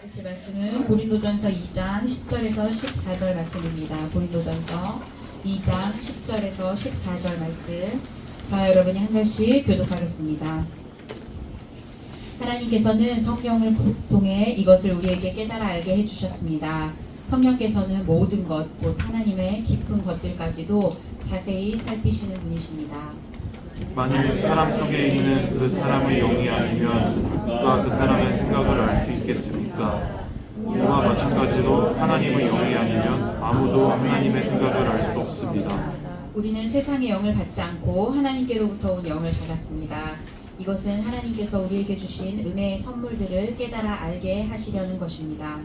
하실 말씀은 고린도전서 2장 10절에서 14절 말씀입니다. 고린도전서 2장 10절에서 14절 말씀. 자, 여러분이 한 절씩 교독하겠습니다. 하나님께서는 성령을 통해 이것을 우리에게 깨달아 알게 해주셨습니다. 성령께서는 모든 것, 곧 하나님의 깊은 것들까지도 자세히 살피시는 분이십니다. 만일 사람 속에 있는 그 사람의 영이 아니면 누가 그 사람의 생각을 알 수 있겠습니까? 이와 마찬가지로 하나님의 영이 아니면 아무도 하나님의 생각을 알 수 없습니다. 우리는 세상의 영을 받지 않고 하나님께로부터 온 영을 받았습니다. 이것은 하나님께서 우리에게 주신 은혜의 선물들을 깨달아 알게 하시려는 것입니다.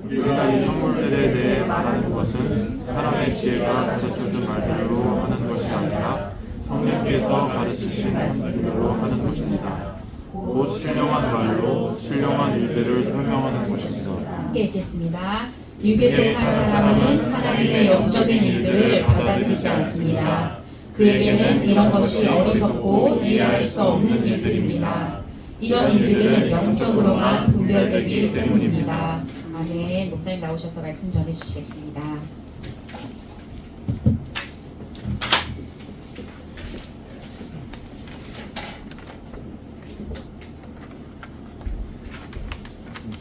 우리가 이 선물들에 대해 말하는 것은 사람의 지혜가 가르쳐준 말들로 하는 것이 아니라 성령께서 가르치신 말들로 하는 것입니다. 곧 신령한 말로 신령한 일들을 설명하는 것입니다. 함께 읽겠습니다. 육에 속한 사람은 하나님의 영적인 일들을 받아들이지 않습니다. 그에게는 이런 것이 어리석고 이해할 수 없는 일들입니다. 이런 일들은 영적으로만 분별되기 때문입니다. 아멘. 목사님 나오셔서 말씀 전해주시겠습니다.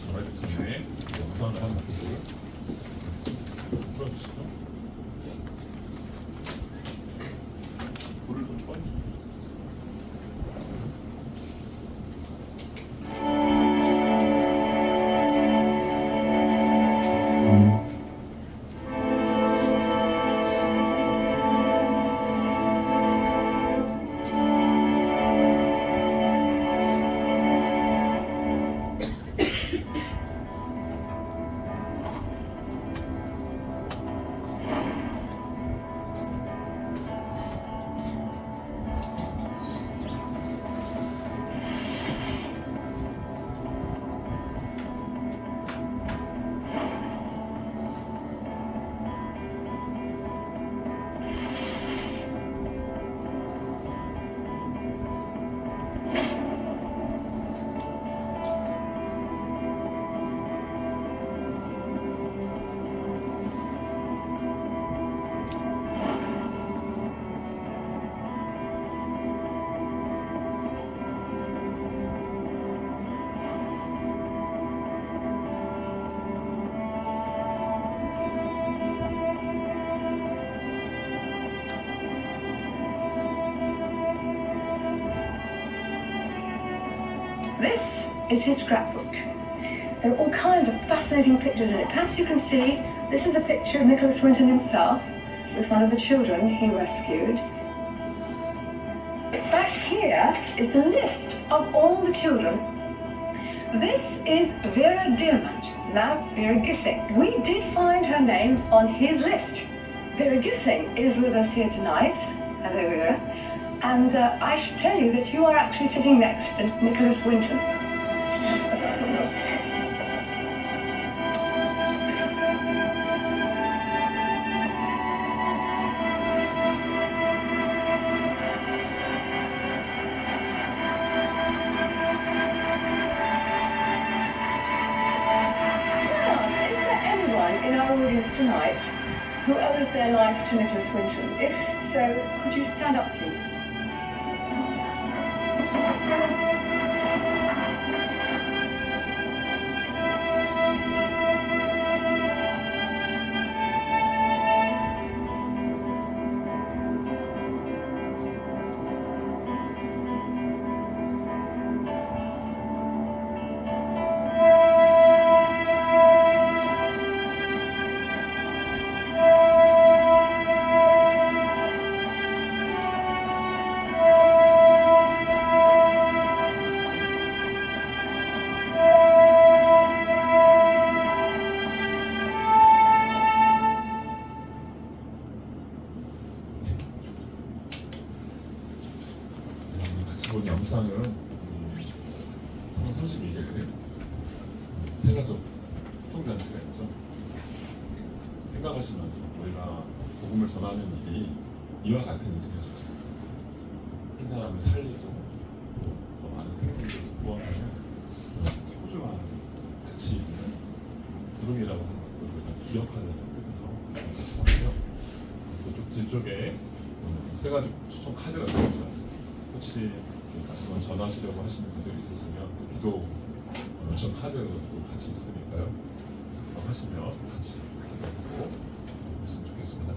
전화기 전에 영상을 한번 풀어주시죠. 불을 좀 꺼주시죠. This is his scrapbook. There are all kinds of fascinating pictures in it. Perhaps you can see this is a picture of Nicholas Winton himself with one of the children he rescued. Back here is the list of all the children. This is Vera Diamant, now Vera Gissing. We did find her name on his list. Vera Gissing is with us here tonight. Hello, Vera. And I should tell you that you are actually sitting next to Nicholas Winton. Is there anyone in our audience tonight who owes their life to Nicholas Winton? If so, could you stand up, please? 같이 본 영상은 3월 31일 세가족 총잔치가 있죠. 생각하시면서 우리가 복음을 전하는 일이 이와 같은 일이었어요. 한 사람을 살리고 또 많은 생명들을 구원하는 소중한 가치 있는 부름이라고 하는 것도 우리가 기억하는 뜻에서 같이 하고요. 저쪽 뒤쪽에 세 가지 초청 카드가 있습니다. 혹시 말씀을 전하시려고 하시는 분들이 있으시면 기도 요청 카드도 같이 있으니까요. 하시면 같이 보고 했으면 좋겠습니다.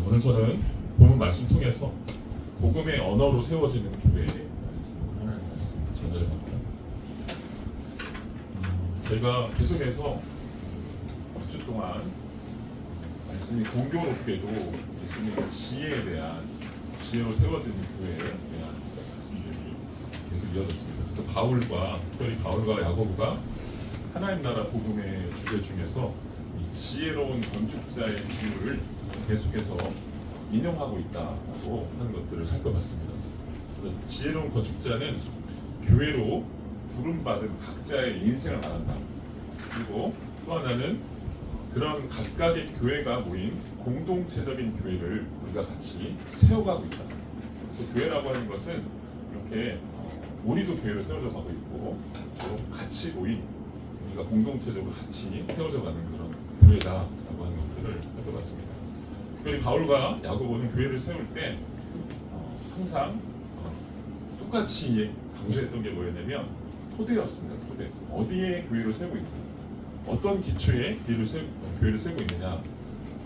오늘 저는 본문 말씀 통해서 복음의 언어로 세워지는 교회 하나님 말씀 전달해볼게요. 저희가 계속해서 6주 동안 말씀이 공교롭게도 예수님의 지혜에 대한 지혜로 세워지는 교회에 대한 말씀들이 계속 이어졌습니다. 그래서 바울과 특별히 바울과 야고보가 하나님 나라 복음의 주제 중에서 이 지혜로운 건축자의 비유를 계속해서 인용하고 있다고 하는 것들을 살펴봤습니다. 그래서 지혜로운 건축자는 교회로 부름받은 각자의 인생을 말한다. 그리고 또 하나는 그런 각각의 교회가 모인 공동체적인 교회를 우리가 같이 세워가고 있다. 그래서 교회라고 하는 것은 이렇게 우리도 교회를 세워져 가고 있고 또 같이 모인 우리가 공동체적으로 같이 세워져 가는 그런 교회다라고 하는 것들을 살펴봤습니다. 특별히 바울과 야고보는 교회를 세울 때 항상 똑같이 강조했던 게 뭐였냐면 토대였습니다. 토대. 어디에 교회를 세우고 있느냐, 어떤 기초에 교회를 세우고 있느냐,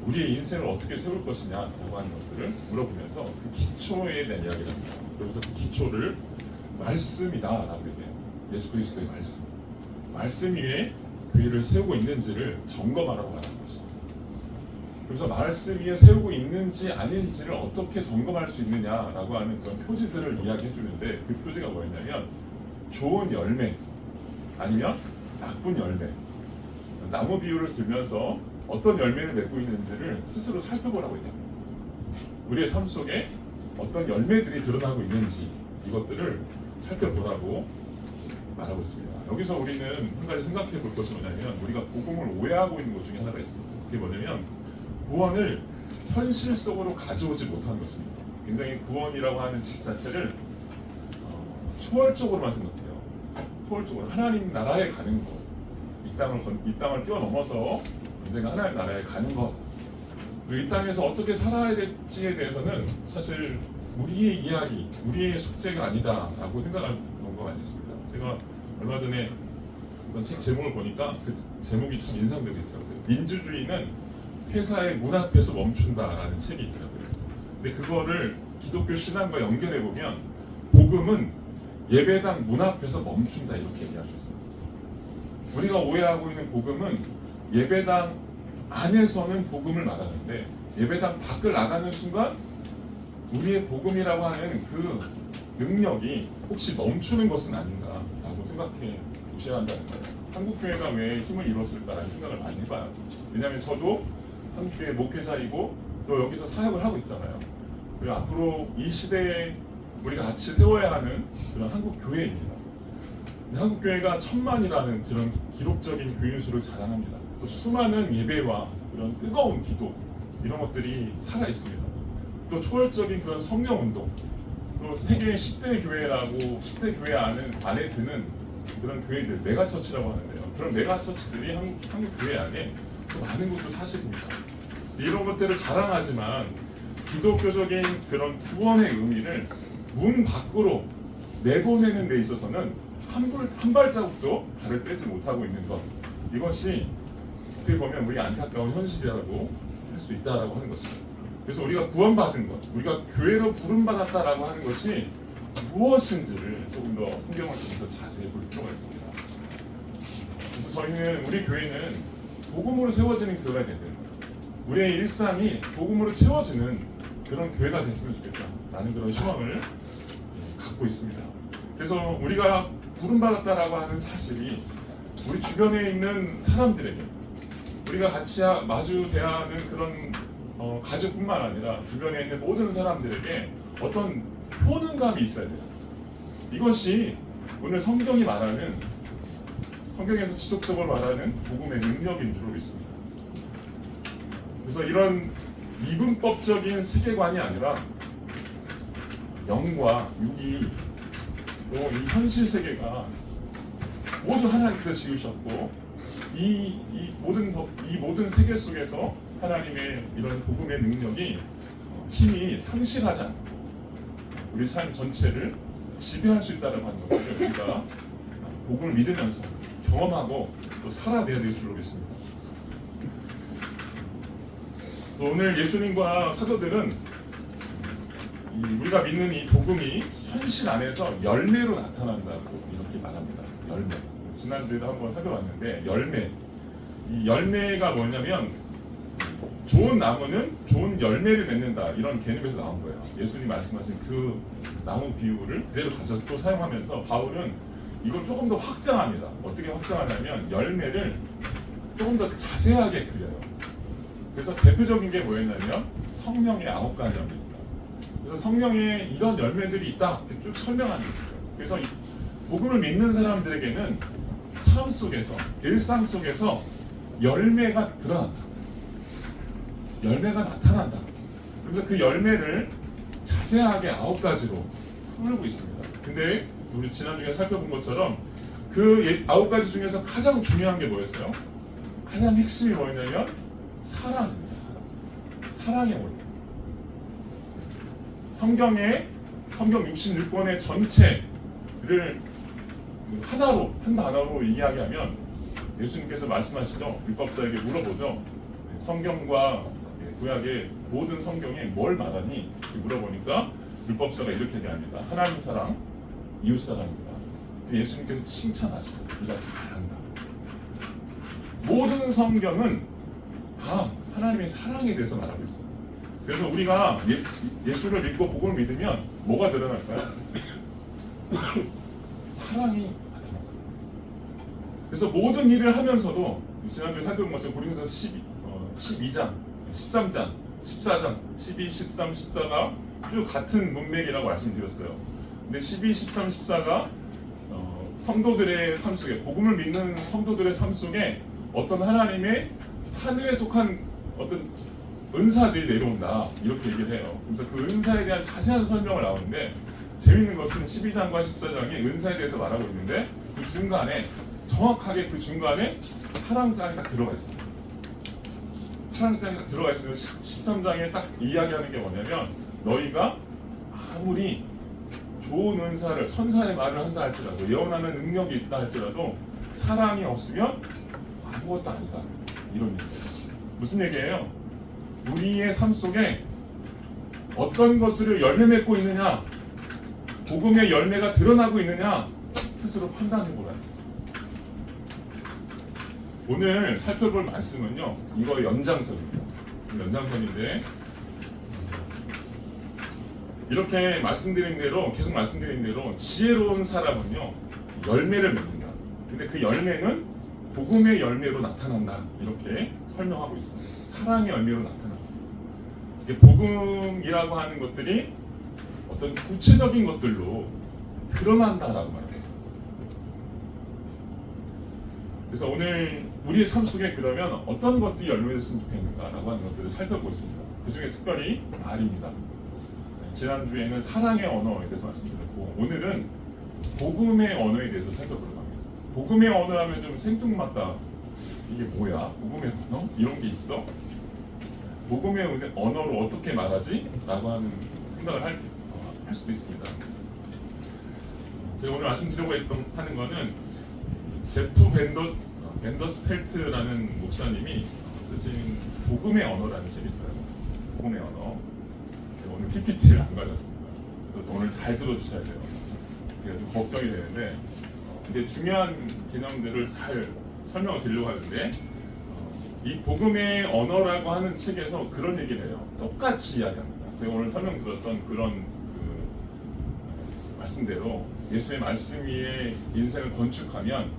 우리의 인생을 어떻게 세울 것이냐라고 하는 것들을 물어보면서 그 기초에 대한 이야기를 합니다. 그래서 그 기초를 말씀이다라고 얘기해요. 예수 그리스도의 말씀 위에 교회를 세우고 있는지를 점검하라고 하는 거죠. 그래서 말씀 위에 세우고 있는지 아닌지를 어떻게 점검할 수 있느냐라고 하는 그런 표지들을 이야기해 주는데, 그 표지가 뭐였냐면 좋은 열매 아니면 나쁜 열매, 나무 비유를 쓰면서 어떤 열매를 맺고 있는지를 스스로 살펴보라고 얘기합니다. 우리의 삶 속에 어떤 열매들이 드러나고 있는지 이것들을 살펴보라고 말하고 있습니다. 여기서 우리는 한 가지 생각해 볼 것이 뭐냐면, 우리가 복음을 오해하고 있는 것 중에 하나가 있습니다. 그게 뭐냐면 구원을 현실 속으로 가져오지 못하는 것입니다. 굉장히 구원이라고 하는 질 자체를 초월적으로만 생각해요. 초월적으로 하나님 나라에 가는 것, 이 땅을 뛰어넘어서 언젠가 하나님 나라에 가는 것, 그리고 이 땅에서 어떻게 살아야 될지에 대해서는 사실 우리의 이야기, 우리의 숙제가 아니다라고 생각하는 경우가 많이 있습니다. 제가 얼마 전에 어떤 책 제목을 보니까 그 제목이 참 인상적이더라고요. 민주주의는 회사의 문 앞에서 멈춘다라는 책이 있더라고요. 근데 그거를 기독교 신앙과 연결해 보면 복음은 예배당 문 앞에서 멈춘다 이렇게 얘기하셨어요. 우리가 오해하고 있는 복음은 예배당 안에서는 복음을 말하는데 예배당 밖을 나가는 순간 우리의 복음이라고 하는 그 능력이 혹시 멈추는 것은 아닌가라고 생각해 보셔야 한다는 거예요. 한국교회가 왜 힘을 잃었을까라는 생각을 많이 해봐요. 왜냐하면 저도 한국교회 목회자이고 또 여기서 사역을 하고 있잖아요. 그리고 앞으로 이 시대에 우리가 같이 세워야 하는 그런 한국교회입니다. 한국교회가 1000만이라는 그런 기록적인 교인 수를 자랑합니다. 또 수많은 예배와 그런 뜨거운 기도 이런 것들이 살아 있습니다. 또 초월적인 그런 성령운동, 또 세계 10대 교회라고 10대 교회 안에 드는 그런 교회들, 메가처치라고 하는데요. 그런 메가처치들이 한국 교회 안에 또 많은 것도 사실입니다. 이런 것들을 자랑하지만 기독교적인 그런 구원의 의미를 문 밖으로 내보내는 데 있어서는 한 발자국도 발을 떼지 못하고 있는 것, 이것이 어떻게 보면 우리 안타까운 현실이라고 할 수 있다라고 하는 것입니다. 그래서 우리가 구원받은 것, 우리가 교회로 부름받았다라고 하는 것이 무엇인지를 조금 더 성경을 통해서 자세히 볼 필요가 있습니다. 그래서 저희는, 우리 교회는 복음으로 세워지는 교회가 되는, 우리의 일상이 복음으로 채워지는 그런 교회가 됐으면 좋겠다라는 그런 소망을 갖고 있습니다. 그래서 우리가 부름받았다라고 하는 사실이 우리 주변에 있는 사람들에게, 우리가 같이 마주 대하는 그런 가족뿐만 아니라 주변에 있는 모든 사람들에게 어떤 효능감이 있어야 돼요. 이것이 오늘 성경이 말하는, 성경에서 지속적으로 말하는 복음의 능력인 줄 믿습니다. 그래서 이런 이분법적인 세계관이 아니라 영과 육이 또 이 현실 세계가 모두 하나님께서 지으셨고 이 모든 세계 속에서 하나님의 이런 복음의 능력이 힘이 상실하지 않고 우리 삶 전체를 지배할 수 있다는 것을 우리가 복음을 믿으면서 경험하고 또 살아내야 될 줄로 믿습니다. 또 오늘 예수님과 사도들은 우리가 믿는 이 복음이 현실 안에서 열매로 나타난다고 이렇게 말합니다. 열매. 지난주에도 한번 살펴봤는데 열매. 이 열매가 뭐냐면 좋은 나무는 좋은 열매를 맺는다 이런 개념에서 나온 거예요. 예수님 말씀하신 그 나무 비유를 그대로 가져서 또 사용하면서 바울은 이걸 조금 더 확장합니다. 어떻게 확장하냐면 열매를 조금 더 자세하게 그려요. 그래서 대표적인 게 뭐였냐면 성령의 9가지입니다. 그래서 성령에 이런 열매들이 있다 이렇게 쭉 설명하는 거예요. 그래서 이 복음을 믿는 사람들에게는 삶 속에서 일상 속에서 열매가 드러난다. 열매가 나타난다. 그래서 그 열매를 자세하게 9가지로 풀고 있습니다. 근데 우리 지난주에 살펴본 것처럼 그 9가지 중에서 가장 중요한 게 뭐였어요? 가장 핵심이 뭐였냐면 사랑입니다. 사랑의 원리. 성경 66권의 전체를 하나로 한 단어로 이야기하면 예수님께서 말씀하시죠. 율법사에게 물어보죠. 성경과 구약의 모든 성경에 뭘 말하니? 물어보니까 율법사가 이렇게 얘기합니다. 하나님 사랑, 이웃 사랑입니다. 예수님께서 칭찬하시죠. 네가 잘한다. 모든 성경은 다 하나님의 사랑에 대해서 말하고 있어요. 그래서 우리가 예수를 믿고 복음을 믿으면 뭐가 드러날까요? 사랑이 나타납니다. 그래서 모든 일을 하면서도 지난주에 살펴본 것처럼 고린도서 12장, 13장, 14장, 12, 13, 14가 쭉 같은 문맥이라고 말씀드렸어요. 근데 12, 13, 14가 성도들의 삶 속에 복음을 믿는 성도들의 삶 속에 어떤 하나님의 하늘에 속한 어떤 은사들이 내려온다 이렇게 얘기를 해요. 그래서 그 은사에 대한 자세한 설명을 나오는데 재미있는 것은 12장과 14장이 은사에 대해서 말하고 있는데 그 중간에 정확하게 그 중간에 사랑장이 딱 들어가 있어요. 사랑장이 딱 들어가 있으면 13장에 딱 이야기하는 게 뭐냐면 너희가 아무리 좋은 은사를 천사의 말을 한다 할지라도 예언하는 능력이 있다 할지라도 사랑이 없으면 아무것도 아니다 이런 얘기예요. 무슨 얘기예요? 우리의 삶 속에 어떤 것을 열매 맺고 있느냐 복음의 열매가 드러나고 있느냐 스스로 판단해보라. 오늘 살펴볼 말씀은요 이거 연장선입니다. 연장선인데 이렇게 말씀드린 대로 계속 말씀드린 대로 지혜로운 사람은요 열매를 맺는다. 근데 그 열매는 복음의 열매로 나타난다 이렇게 설명하고 있습니다. 사랑의 열매로 나타난다. 복음이라고 하는 것들이 어떤 구체적인 것들로 드러난다라고 말해요. 그래서 오늘 우리의 삶 속에 그러면 어떤 것들이 열매됐으면 좋겠는가라고 하는 것들을 살펴보겠습니다. 그 중에 특별히 말입니다. 지난주에는 사랑의 언어에 대해서 말씀드렸고 오늘은 복음의 언어에 대해서 살펴보려고 합니다. 복음의 언어라면 좀 생뚱맞다. 이게 뭐야? 복음의 언어? 이런 게 있어? 복음의 언어로 어떻게 말하지? 라고 하는 생각을 할 수도 있습니다. 제가 오늘 말씀드리려고 하는 거는 제프 벤더스펠트라는 목사님이 쓰신 복음의 언어라는 책이 있어요. 복음의 언어. 오늘 PPT를 안 가졌습니다. 그래서 오늘 잘 들어주셔야 돼요. 제가 좀 걱정이 되는데 이게 중요한 개념들을 잘 설명을 드리려고 하는데 이 복음의 언어라고 하는 책에서 그런 얘기를 해요. 똑같이 이야기합니다. 제가 오늘 설명드렸던 그런 말씀대로 예수의 말씀 위에 인생을 건축하면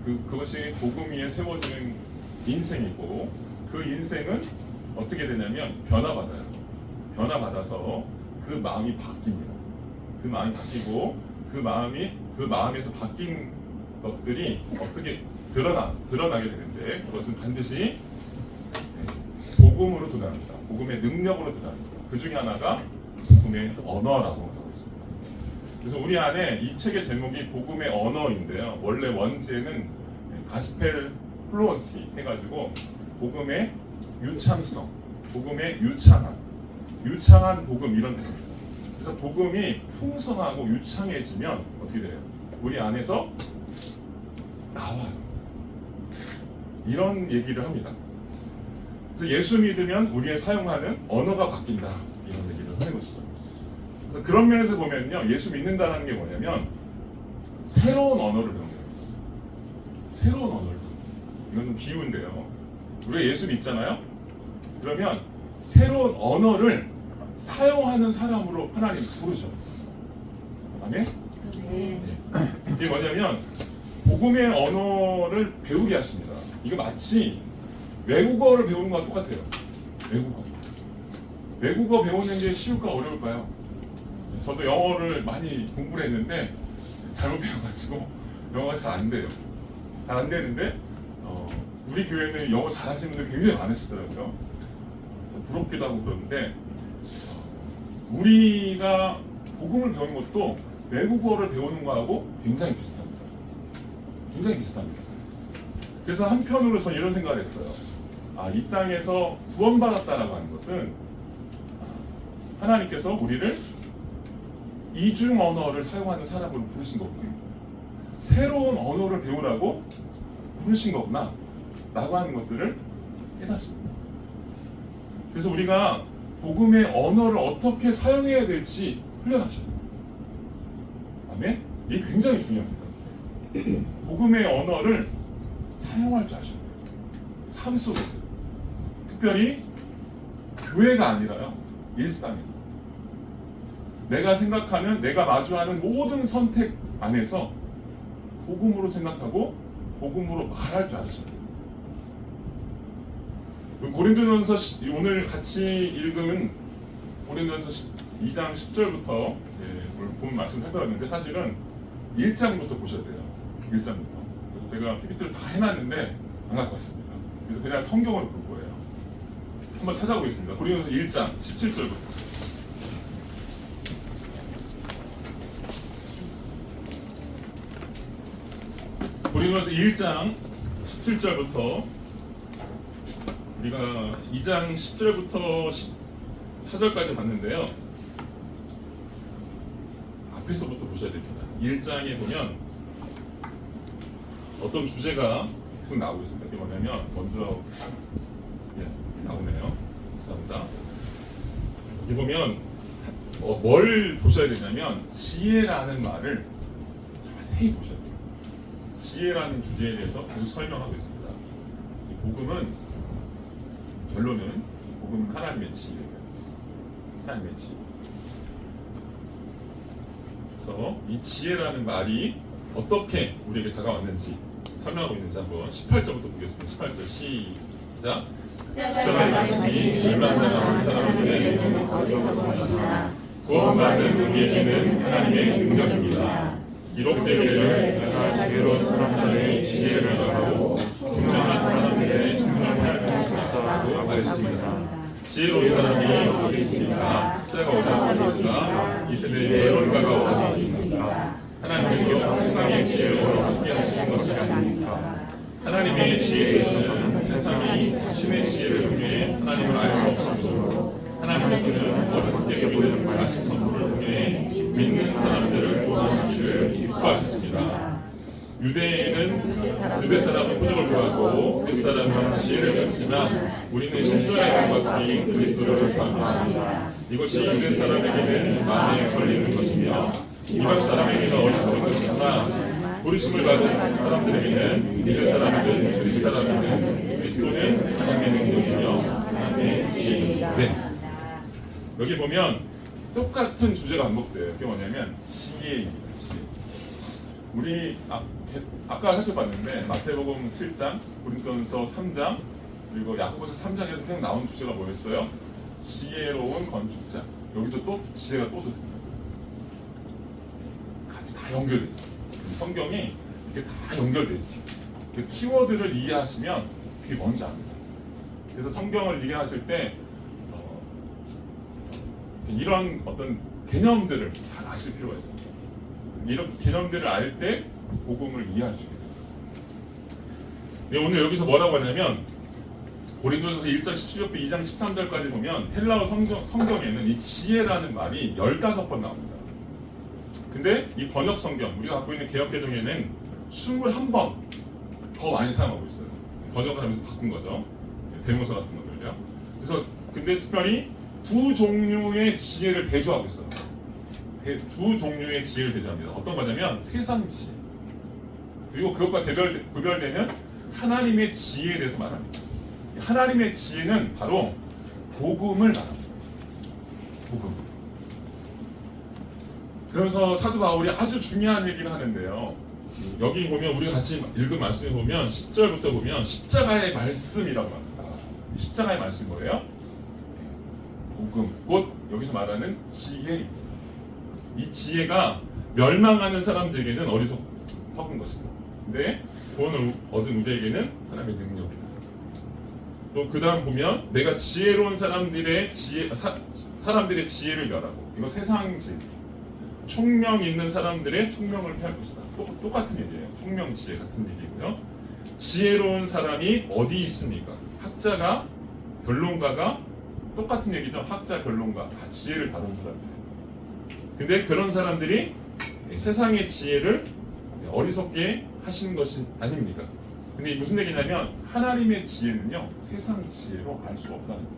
그것이 복음 위에 세워지는 인생이고 그 인생은 어떻게 되냐면 변화받아요. 변화받아서 그 마음이 바뀝니다. 그 마음이 바뀌고 그 마음에서 바뀐 것들이 어떻게 드러나게 되는데 그것은 반드시 복음으로 드러납니다. 복음의 능력으로 드러납니다. 그 중에 하나가 복음의 언어라고 하고 있습니다. 그래서 우리 안에 이 책의 제목이 복음의 언어인데요. 원래 원제는 가스펠 플루언시 해가지고 복음의 유창성, 복음의 유창한 복음 이런 뜻입니다. 그래서 복음이 풍성하고 유창해지면 어떻게 돼요? 우리 안에서 나와요. 이런 얘기를 합니다. 그래서 예수 믿으면 우리의 사용하는 언어가 바뀐다. 이런 얘기를 하는 것이죠. 그래서 그런 면에서 보면요, 예수 믿는다는 게 뭐냐면 새로운 언어를 배우는 거예요. 새로운 언어를. 이건 비유인데요. 우리가 예수 믿잖아요. 그러면 새로운 언어를 사용하는 사람으로 하나님 부르죠. 아멘? 이게 뭐냐면 복음의 언어를 배우게 하십니다. 이거 마치 외국어를 배우는 거랑 똑같아요. 외국어 배우는 게 쉬울까 어려울까요? 저도 영어를 많이 공부를 했는데 잘못 배워가지고 영어가 잘 안 돼요. 잘 안 되는데 우리 교회는 영어 잘하시는 분들 굉장히 많으시더라고요. 부럽기도 하고 그러는데 우리가 복음을 배우는 것도 외국어를 배우는 거하고 굉장히 비슷합니다. 굉장히 비슷합니다. 그래서 한편으로 저는 이런 생각을 했어요. 이 땅에서 구원받았다라고 하는 것은 하나님께서 우리를 이중 언어를 사용하는 사람으로 부르신 거구나. 새로운 언어를 배우라고 부르신 거구나 라고 하는 것들을 깨닫습니다. 그래서 우리가 복음의 언어를 어떻게 사용해야 될지 훈련하셔야 돼요. 아멘? 이게 굉장히 중요합니다. 복음의 언어를 사용할 줄 아셔야 돼요. 삶 속에서. 특별히 교회가 아니라요. 일상에서. 내가 생각하는, 내가 마주하는 모든 선택 안에서 복음으로 생각하고 복음으로 말할 줄 아셔야 돼요. 고린도전서 오늘 같이 읽은 고린도전서 2장 10절부터 오늘 본 말씀 해봤는데 사실은 1장부터 보셔야 돼요. 1장부터. 제가 PPT를 다 해놨는데 안 갖고 왔습니다. 그래서 그냥 성경을 볼 거예요. 한번 찾아보겠습니다. 고린도전서 1장 17절부터. 고린도전서 1장 17절부터 우리가 2장 10절부터 14절까지 봤는데요. 앞에서부터 보셔야 됩니다. 1장에 보면 어떤 주제가 계속 나오고 있습니다. 그게 뭐냐면 먼저 나오네요. 감사합니다. 여기 보면 뭘 보셔야 되냐면 지혜라는 말을 자세히 보셔야 돼요. 지혜라는 주제에 대해서 계속 설명하고 있습니다. 이 복음은 결론은 복음은 하나님의 지혜예요. 하나님의 지혜. 그래서 이 지혜라는 말이 어떻게 우리에게 다가왔는지 설명하고 있는지 한번 18절부터 보겠습니다. 18절 시작. 십자가의 말씀이 얼마나 나온 사람에게는 어리석은 것이나 구원받는 우리에게는 하나님의 능력입니다. 기록되기를 내가 지혜로운 사람들의 지혜를 바라고 중정한 사람들의 충분할 것이라고 말했습니다. 지혜로운 사람이 어디 있습니까? 십자가 어디 있습니까? 이 세대의 예언가가 어디 있습니까? 하나님께서 세상의 지혜로 함께 하시는 것이 아닙니까? 하나님의 지혜에 있어서는 세상이 자신의 지혜를 통해 하나님을 알 수 없으므로 하나님께서는 어리석게 보이는 말씀 선물을 통해 믿는 사람들을 구원하시기를 기뻐하셨습니다. 유대인은 유대 사람은 표적을 구하고 그리스 사람은 지혜를 받지만 우리는 십자가에 못 박힌 그리스도를 사모합니다. 이것이 유대 사람에게는 마음에 걸리는 것이며 이방 사람에게는 어리석은 것이지만 부르심을 받은 사람들에게는 유대 사람이든 그리스 사람이든 그리스도는 하나님의 능력이며 하나님의 지혜입니다. 네. 여기 보면 똑같은 주제가 반복돼요. 그게 뭐냐면 지혜입니다. 지혜. 우리 아까 살펴봤는데 마태복음 7장, 고린도전서 3장, 그리고 야고보서 3장에서 계속 나온 주제가 뭐였어요? 지혜로운 건축자. 여기서 또 지혜가 또 들습니다. 같이 다 연결돼 있어요. 성경이 이렇게 다 연결돼 있어요. 그 키워드를 이해하시면 그게 뭔지 압니다. 그래서 성경을 이해하실 때 이런 어떤 개념들을 잘 아실 필요가 있습니다. 이런 개념들을 알 때 복음을 이해할 수 있게 됩니다. 네, 오늘 여기서 뭐라고 하냐면 고린도전서 1장 17절부터 2장 13절까지 보면 헬라어 성경에는 이 지혜라는 말이 15번 나옵니다. 근데 이 번역 성경, 우리가 갖고 있는 개역 개정에는 21번 더 많이 사용하고 있어요. 번역을 하면서 바꾼 거죠. 대모사 같은 것들요. 그래서 근데 특별히 두 종류의 지혜를 대조하고 있어요. 두 종류의 지혜를 대조합니다. 어떤 거냐면 세상 지혜, 그리고 그것과 구별되는 하나님의 지혜에 대해서 말합니다. 하나님의 지혜는 바로 복음을 말합니다. 복음. 그러면서 사도 바울이 아주 중요한 얘기를 하는데요. 여기 보면 우리가 같이 읽은 말씀에 보면 10절부터 보면 십자가의 말씀이라고 합니다. 십자가의 말씀 뭐예요? 복음, 곧 여기서 말하는 지혜입니다. 이 지혜가 멸망하는 사람들에게는 어리석은 것이다. 근데 구원을 얻은 우리에게는 하나님의 능력이다. 또 그 다음 보면 내가 지혜로운 사람들의 지혜를 멸하고, 이거 세상 지혜, 총명 있는 사람들의 총명을 폐할 것이다. 똑같은 얘기예요. 총명 지혜 같은 얘기고요. 지혜로운 사람이 어디 있습니까? 학자가, 변론가가 똑같은 얘기죠. 학자, 변론가 다 지혜를 다룬 사람들. 근데 그런 사람들이 세상의 지혜를 어리석게 하시는 것이 아닙니까? 근데 무슨 얘기냐면 하나님의 지혜는요, 세상 지혜로 알 수 없다는 거예요.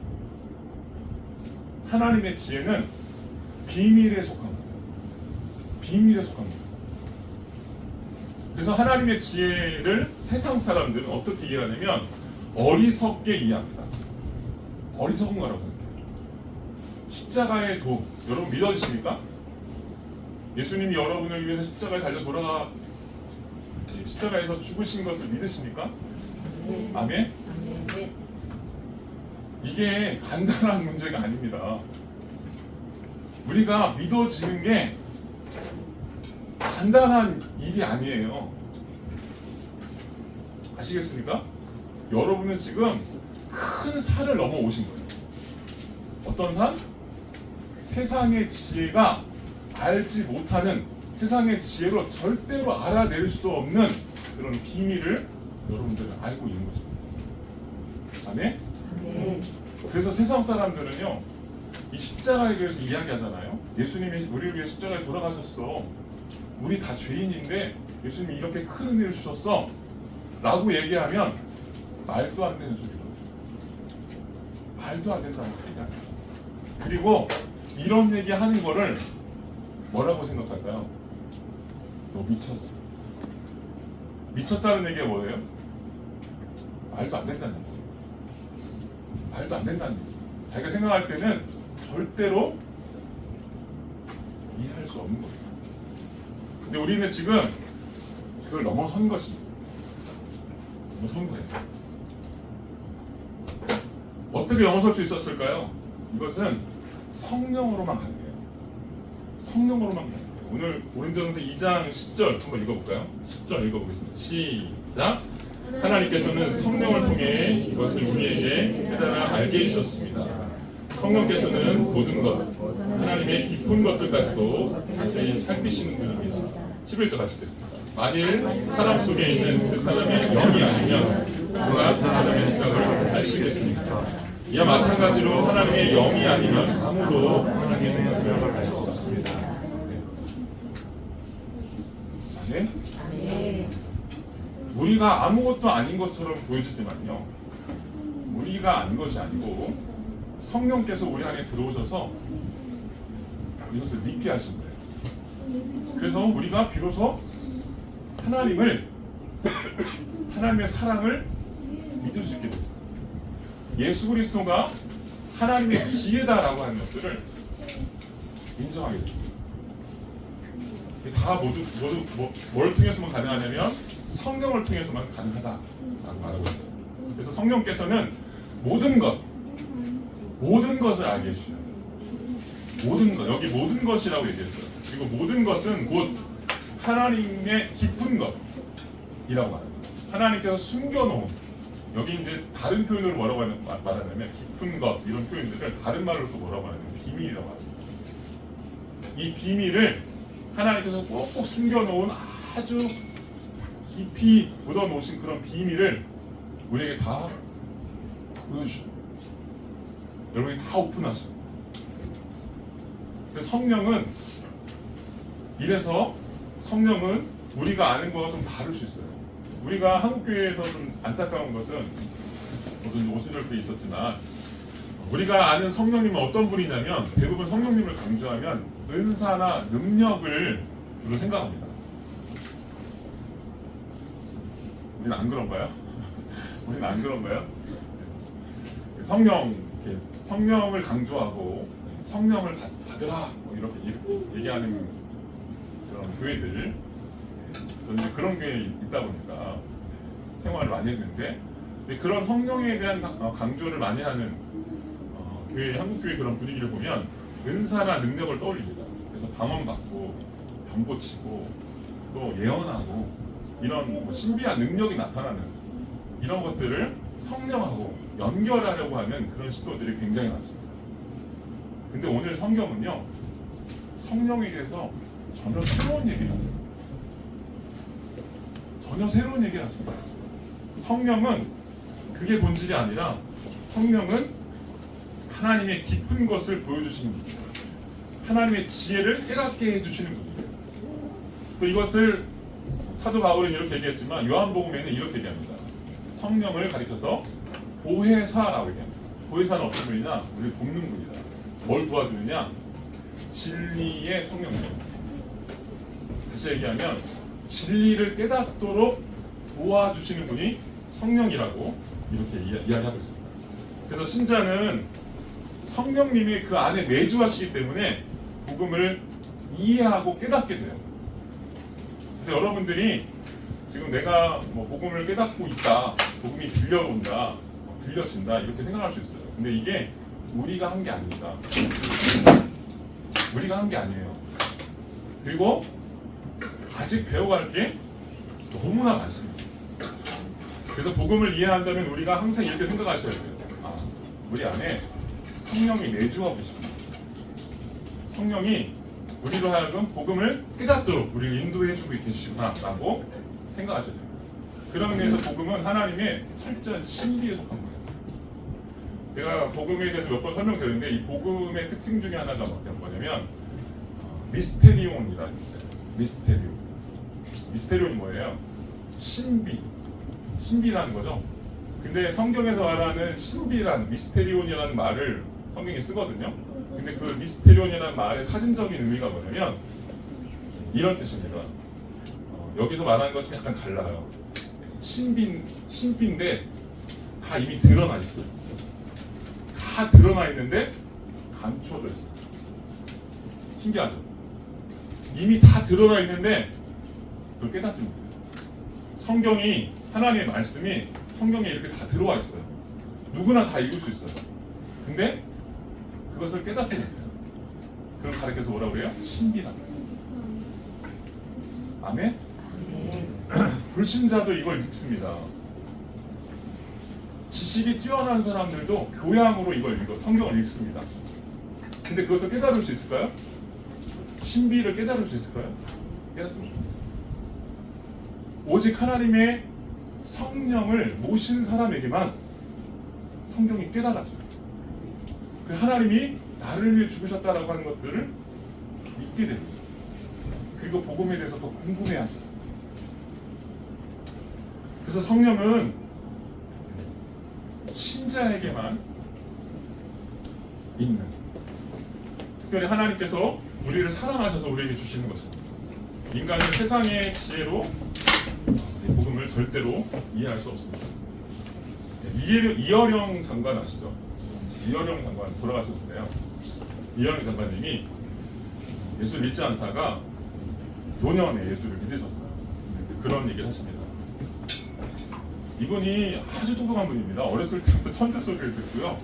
하나님의 지혜는 비밀에 속합니다. 비밀에 속합니다. 그래서 하나님의 지혜를 세상 사람들은 어떻게 이해하냐면 어리석게 이해합니다. 어리석은 거라고 생각해요. 십자가의 도, 여러분 믿어지십니까? 예수님이 여러분을 위해서 십자가에 달려 돌아가 십자가에서 죽으신 것을 믿으십니까? 아멘? 이게 간단한 문제가 아닙니다. 우리가 믿어지는 게 간단한 일이 아니에요. 아시겠습니까? 여러분은 지금 큰 산을 넘어오신 거예요. 어떤 산? 세상의 지혜가 알지 못하는, 세상의 지혜로 절대로 알아낼 수 없는 그런 비밀을 여러분들은 알고 있는 것입니다. 아멘? 그래서 세상 사람들은요, 이 십자가에 대해서 이야기하잖아요. 예수님이 우리를 위해 십자가에 돌아가셨어. 우리 다 죄인인데 예수님이 이렇게 큰 은혜를 주셨어 라고 얘기하면 말도 안 되는 소리거든요. 말도 안 된다는 얘기합니다. 그리고 이런 얘기 하는 거를 뭐라고 생각할까요? 너 미쳤어. 미쳤다는 얘기가 뭐예요? 말도 안 된다는 얘기예요. 말도 안 된다는 얘기예요. 자기가 생각할 때는 절대로 이해할 수 없는 거예요. 근데 우리는 지금 그걸 넘어선 것입니다. 넘어선 거예요. 어떻게 넘어설 수 있었을까요? 이것은 성령으로만 가능해요. 성령으로만 가능해요. 오늘 고린도전서 2장 10절 한번 읽어볼까요? 10절 읽어보겠습니다. 시작. 하나님께서는 성령을 통해 이것을 우리에게 깨달아 알게 해주셨습니다. 성령께서는 모든 것, 하나님의 깊은 것들까지도 자세히 살피시는 분이십니다. 11절 같이 읽겠습니다. 만일 사람 속에 있는 그 사람의 영이 아니면 누가 그 사람의 생각을 알 수 있겠습니까? 이와 마찬가지로 하나님의 영이 아니면 아무도 하나님의 생각을 알 수 없습니다. 아멘? 우리가 아무것도 아닌 것처럼 보여지지만요, 우리가 아닌 것이 아니고 성령께서 우리 안에 들어오셔서 이것을 믿게 하신 거예요. 그래서 우리가 비로소 하나님의 사랑을 믿을 수 있게 됐어요. 예수 그리스도가 하나님의 지혜다라고 하는 것들을 인정하게 됐습니다. 다 모두 뭘 통해서만 가능하냐면 성령을 통해서만 가능하다라고 말하고 있어요. 그래서 성령께서는 모든 것을 알게 해주셔요. 모든 것, 여기 모든 것이라고 얘기했어요. 그리고 모든 것은 곧 하나님의 깊은 것이라고 말합니다. 하나님께서 숨겨놓은, 여기 이제 다른 표현으로 뭐라고 말하냐면 깊은 것, 이런 표현들을 다른 말로 또 뭐라고 하냐면 비밀이라고 합니다. 이 비밀을 하나님께서 꼭꼭 숨겨놓은 아주 깊이 묻어놓으신 그런 비밀을 우리에게 다 보여주셔요. 여러분이 다 오픈하셔요. 성령은 이래서 성령은 우리가 아는 거와 좀 다를 수 있어요. 우리가 한국교회에서 좀 안타까운 것은 무슨 오순절 때 있었지만 우리가 아는 성령님은 어떤 분이냐면 대부분 성령님을 강조하면 은사나 능력을 주로 생각합니다. 우리는 안 그런가요? 우리는 안 그런가요? 성령을 강조하고 성령을 받으라 뭐 이렇게 얘기하는 그런 교회들, 저는 이제 그런 교회에 있다 보니까 생활을 많이 했는데 그런 성령에 대한 강조를 많이 하는 교회, 한국교회 그런 분위기를 보면 은사나 능력을 떠올립니다. 그래서 방언받고 병 고치고 또 예언하고 이런 뭐 신비한 능력이 나타나는 이런 것들을 성령하고 연결하려고 하는 그런 시도들이 굉장히 많습니다. 근데 오늘 성경은요, 성령에 대해서 전혀 새로운 얘기를 하세요. 전혀 새로운 얘기를 하십니다. 성령은 그게 본질이 아니라 성령은 하나님의 깊은 것을 보여주시는 분이에요. 하나님의 지혜를 깨닫게 해주시는 분이에요. 또 이것을 사도 바울은 이렇게 얘기했지만 요한복음에는 이렇게 얘기합니다. 성령을 가리켜서 보혜사라고 얘기합니다. 보혜사는 어떤 분이냐? 우리를 돕는 분이다. 뭘 도와주느냐? 진리의 성령님. 다시 얘기하면 진리를 깨닫도록 도와주시는 분이 성령이라고 이렇게 이야기하고 있습니다. 그래서 신자는 성령님이 그 안에 내주하시기 때문에 복음을 이해하고 깨닫게 돼요. 그래서 여러분들이 지금 내가 뭐 복음을 깨닫고 있다, 복음이 들려온다, 들려진다 이렇게 생각할 수 있어요. 근데 이게 우리가 한 게 아닙니다. 우리가 한 게 아니에요. 그리고 아직 배워갈 게 너무나 많습니다. 그래서 복음을 이해한다면 우리가 항상 이렇게 생각하셔야 돼요. 아, 우리 안에 성령이 내주하고 계십니다. 성령이 우리로 하여금 복음을 깨닫도록 우리를 인도해주고 계시구나라고 생각하셔야 됩니다. 그런 의미에서 복음은 하나님의 철저한 신비에 속한 거예요. 제가 복음에 대해서 몇 번 설명드렸는데 이 복음의 특징 중에 하나가 뭐냐면 미스테리온이라는 있어요. 미스테리온이 뭐예요? 신비라는 거죠. 근데 성경에서 말하는 신비란 미스테리온이라는 말을 성경이 쓰거든요. 근데 그 미스테리온이라는 말의 사전적인 의미가 뭐냐면 이런 뜻입니다. 여기서 말하는 것이 약간 달라요. 신비인데 다 이미 드러나 있어요. 다 드러나 있는데 감춰져 있어요. 신기하죠? 이미 다 드러나 있는데 그걸 깨닫지 못해요. 성경이 하나님의 말씀이 성경에 이렇게 다 들어와 있어요. 누구나 다 읽을 수 있어요. 근데 그것을 깨닫지 못해요. 그걸 가르쳐서 뭐라고 그래요? 신비다. 아멘? 불신자도 이걸 믿습니다. 지식이 뛰어난 사람들도 교양으로 이걸 성경을 읽습니다. 근데 그것을 깨달을 수 있을까요? 신비를 깨달을 수 있을까요? 깨닫지 못합니다. 오직 하나님의 성령을 모신 사람에게만 성경이 깨달아져요. 하나님이 나를 위해 죽으셨다라고 하는 것들을 믿게 됩니다. 그리고 복음에 대해서 더 궁금해하죠. 그래서 성령은 신자에게만 있는, 특별히 하나님께서 우리를 사랑하셔서 우리에게 주시는 것입니다. 인간은 세상의 지혜로 복음을 절대로 이해할 수 없습니다. 이어령 장관 아시죠? 이어령 장관 돌아가셨는데요. 이어령 장관님이 예수를 믿지 않다가 노년에 예수를 믿으셨어요. 그런 얘기를 하십니다. 이분이 아주 똑똑한 분입니다. 어렸을 때부터 천재 소리를 듣고요.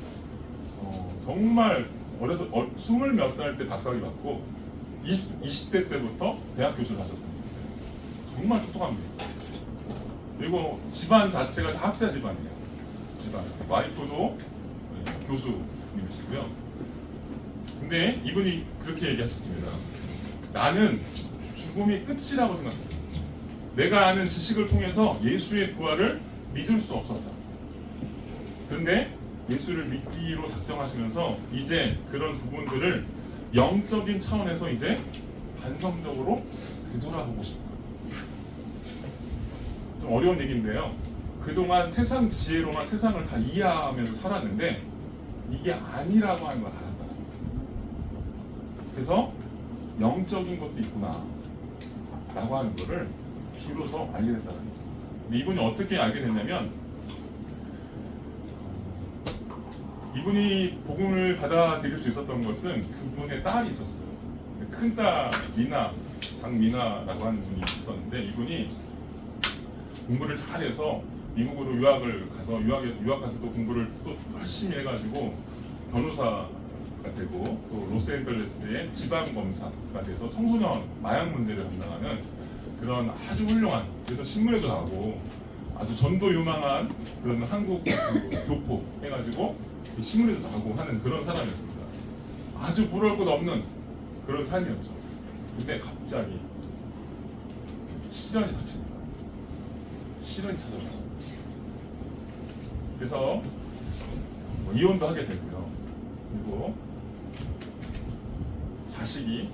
정말 어려서 20몇 살 때 박사학위 받고 20대 때부터 대학 교수를 하셨습니다. 정말 똑똑한 분입니다. 그리고 집안 자체가 다 학자 집안이에요. 집안. 와이프도 교수님이시고요. 근데 이분이 그렇게 얘기하셨습니다. 나는 죽음이 끝이라고 생각해요. 내가 아는 지식을 통해서 예수의 부활을 믿을 수 없었다. 그런데 예수를 믿기로 작정하시면서 이제 그런 부분들을 영적인 차원에서 이제 반성적으로 되돌아보고 싶어요. 좀 어려운 얘기인데요. 그동안 세상 지혜로만 세상을 다 이해하면서 살았는데 이게 아니라고 하는 걸 알았다. 그래서 영적인 것도 있구나 라고 하는 거를 비로소 알게 됐다는 거예요. 근데 이분이 어떻게 알게 됐냐면 이분이 복음을 받아들일 수 있었던 것은 그분의 딸이 있었어요. 큰딸 미나, 장미나라고 하는 분이 있었는데 이분이 공부를 잘해서 미국으로 유학을 가서 유학 가서 또 공부를 또 열심히 해가지고 변호사가 되고 또 로스앤젤레스의 지방 검사가 돼서 청소년 마약 문제를 담당하는 그런 아주 훌륭한, 그래서 신문에도 나오고 아주 전도 유망한 그런 한국 그 교포 해가지고 신문에도 나오고 하는 그런 사람이었습니다. 아주 부러울 것 없는 그런 삶이었죠. 근데 갑자기 시련이 닥칩니다. 시련이 찾아와요. 그래서 이혼도 하게 되고요. 그리고 자식이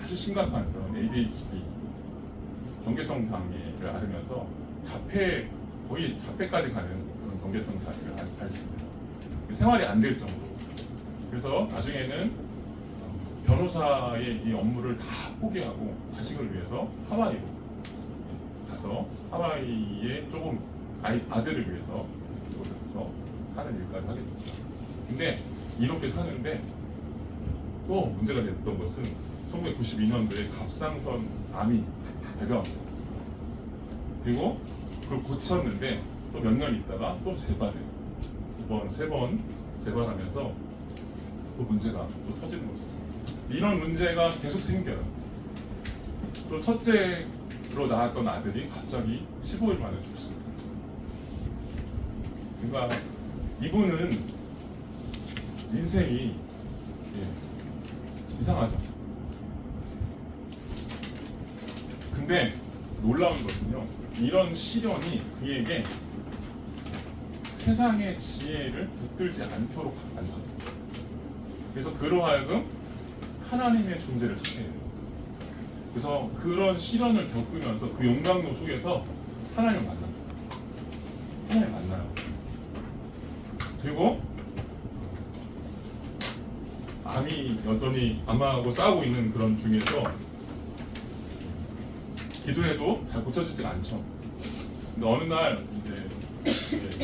아주 심각한 그런 ADHD 경계성 장애를 앓으면서 거의 자폐까지 가는 그런 경계성 장애를 앓습니다. 생활이 안 될 정도로. 그래서 나중에는 변호사의 이 업무를 다 포기하고 자식을 위해서 하와이로 가서 하와이에 조금 아들을 위해서 그곳에 가서 사는 일까지 하게 됩니다. 근데 이렇게 사는데 또 문제가 됐던 것은 1992년도에 갑상선 암이 발병합니다. 그리고 그걸 고쳤는데 또 몇 년 있다가 또 재발해요. 세 번 재발하면서 또 문제가 또 터지는 것이죠. 이런 문제가 계속 생겨요. 또 첫째로 낳았던 아들이 갑자기 15일 만에 죽습니다. 그러니까 이분은 인생이 이상하죠. 근데 놀라운 것은요, 이런 시련이 그에게 세상의 지혜를 붙들지 않도록 만들었습니다. 그래서 그로 하여금 하나님의 존재를 찾게 돼요. 그래서 그런 시련을 겪으면서 그 용광로 속에서 하나님을 만납니다. 하나님을 만나요. 그리고 암이 여전히 암하고 싸우고 있는 그런 중에서 기도해도 잘 고쳐지지가 않죠. 근데 어느 날 이제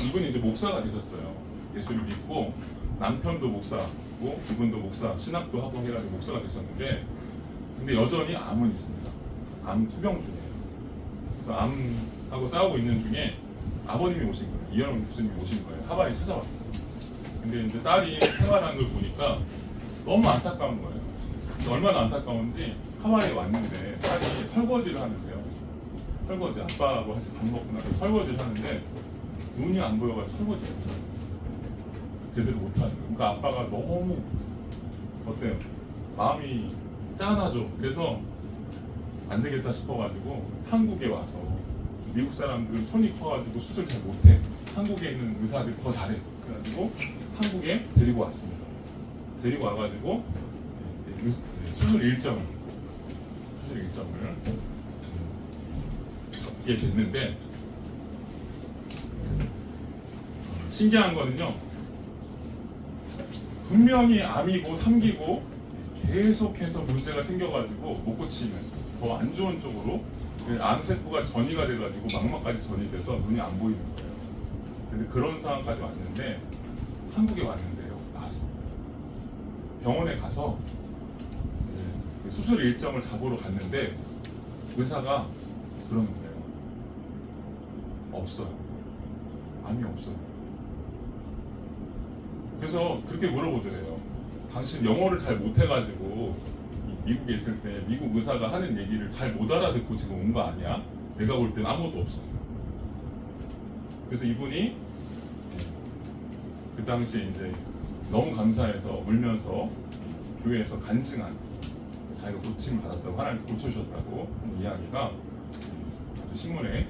이분이 이제 목사가 되셨어요. 예수를 믿고 남편도 목사고 그분도 목사, 신학도 하고 해가지고 목사가 되셨는데, 근데 여전히 암은 있습니다. 암 투병 중이에요. 그래서 암하고 싸우고 있는 중에 아버님이 오신 거예요. 이현웅 교수님이 오신 거예요. 하와이 찾아왔어요. 근데 이제 딸이 생활하는 걸 보니까 너무 안타까운 거예요. 얼마나 안타까운지 하와이에 왔는데 딸이 설거지를 하는데요. 설거지, 아빠하고 같이 밥 먹고 나서 설거지를 하는데 눈이 안 보여가지고 설거지를 제대로 못하는 거예요. 그러니까 아빠가 너무 어때요? 마음이 짠하죠. 그래서 안 되겠다 싶어가지고 한국에 와서, 미국 사람들 손이 커가지고 수술 잘 못해, 한국에 있는 의사들이 더 잘해, 그래가지고 한국에 데리고 왔습니다. 데리고 와가지고 이제 수술 일정을 잡게 됐는데, 신기한 거는요, 분명히 암이고 삼기고 계속해서 문제가 생겨가지고 못 고치면 더 안 좋은 쪽으로 암세포가 전이가 돼가지고 망막까지 전이 돼서 눈이 안 보이는 거예요. 근데 그런 상황까지 왔는데 한국에 왔는데요, 나왔습니다. 병원에 가서 이제 그 수술 일정을 잡으러 갔는데 의사가 그러는 거예요. 없어요. 암이 없어요. 그래서 그렇게 물어보더래요. 당신 영어를 잘 못해가지고 미국에 있을 때 미국 의사가 하는 얘기를 잘 못 알아듣고 지금 온 거 아니야? 내가 볼 때는 아무것도 없어. 그래서 이분이 그 당시 이제 너무 감사해서 울면서 교회에서 간증한 자기가 고침 받았다고 하나님 고쳐주셨다고 하는 이야기가 아주 신문에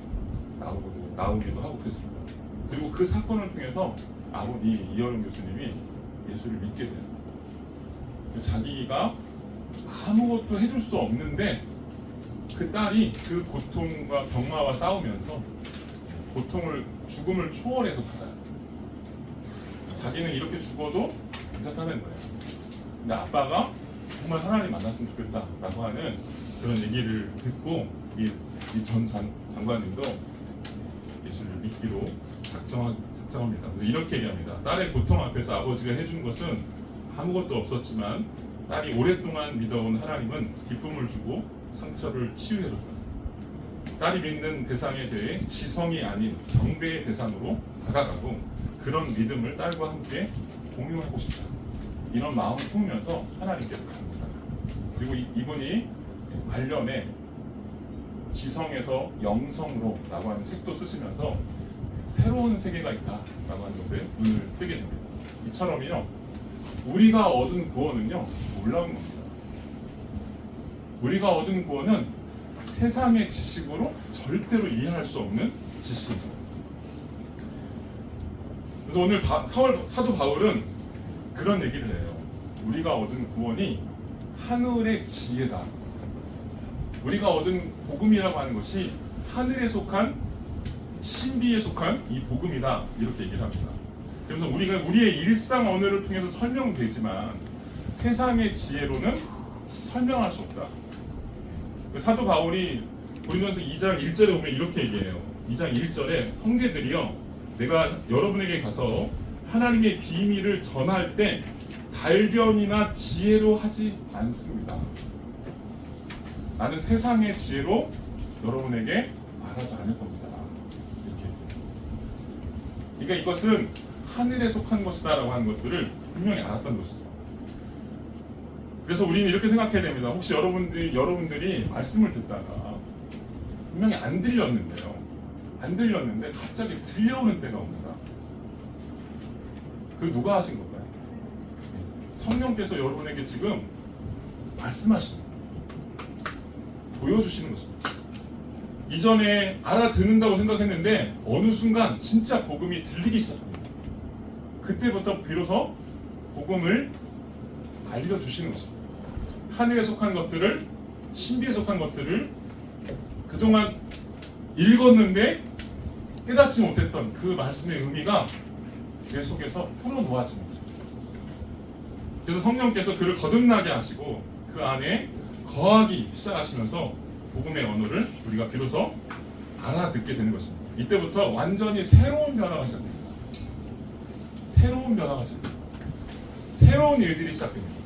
나오기도 하고 그랬습니다. 그리고 그 사건을 통해서 아버지 이여름 교수님이 예수를 믿게 돼요. 자기가 아무것도 해줄 수 없는데 그 딸이 그 고통과 병마와 싸우면서 죽음을 초월해서 살아요. 자기는 이렇게 죽어도 괜찮다는 거예요. 근데 아빠가 정말 하나님 만났으면 좋겠다라고 하는 그런 얘기를 듣고 이 전 장관님도 예수를 믿기로 작정합니다. 그래서 이렇게 얘기합니다. 딸의 고통 앞에서 아버지가 해준 것은 아무것도 없었지만 딸이 오랫동안 믿어온 하나님은 기쁨을 주고 상처를 치유해줬다. 딸이 믿는 대상에 대해 지성이 아닌 경배의 대상으로 다가가고 그런 믿음을 딸과 함께 공유하고 싶다. 이런 마음을 품으면서 하나님께로 갑니다. 그리고 이분이 관련해 지성에서 영성으로 라고 하는 책도 쓰시면서 새로운 세계가 있다라고 하는 것에 눈을 뜨게 됩니다. 이처럼요, 우리가 얻은 구원은요 놀라운 겁니다. 우리가 얻은 구원은 세상의 지식으로 절대로 이해할 수 없는 지식입니다. 그래서 오늘 사도 바울은 그런 얘기를 해요. 우리가 얻은 구원이 하늘의 지혜다. 우리가 얻은 복음이라고 하는 것이 하늘에 속한 신비에 속한 이 복음이다. 이렇게 얘기를 합니다. 그래서 우리가 우리의 일상 언어를 통해서 설명되지만 세상의 지혜로는 설명할 수 없다. 사도 바울이 고린도전서 2장 1절에 보면 이렇게 얘기해요. 2장 1절에 성제들이여 내가 여러분에게 가서 하나님의 비밀을 전할 때 달변이나 지혜로 하지 않습니다. 나는 세상의 지혜로 여러분에게 말하지 않을 겁니다. 이렇게. 그러니까 이것은 하늘에 속한 것이다라고 하는 것들을 분명히 알았던 것이죠. 그래서 우리는 이렇게 생각해야 됩니다. 혹시 여러분들이 말씀을 듣다가 분명히 안 들렸는데 갑자기 들려오는 때가 옵니다. 그 누가 하신 걸까요? 성령께서 여러분에게 지금 말씀하시는 거예요. 보여주시는 것입니다. 이전에 알아듣는다고 생각했는데 어느 순간 진짜 복음이 들리기 시작합니다. 그때부터 비로소 복음을 알려주시는 것입니다. 하늘에 속한 것들을, 신비에 속한 것들을 그동안 읽었는데 깨닫지 못했던 그 말씀의 의미가 내 속에서 풀어놓아지는 거죠. 그래서 성령께서 그를 거듭나게 하시고 그 안에 거하기 시작하시면서 복음의 언어를 우리가 비로소 알아듣게 되는 것입니다. 이때부터 완전히 새로운 변화가 시작됩니다. 새로운 일들이 시작됩니다.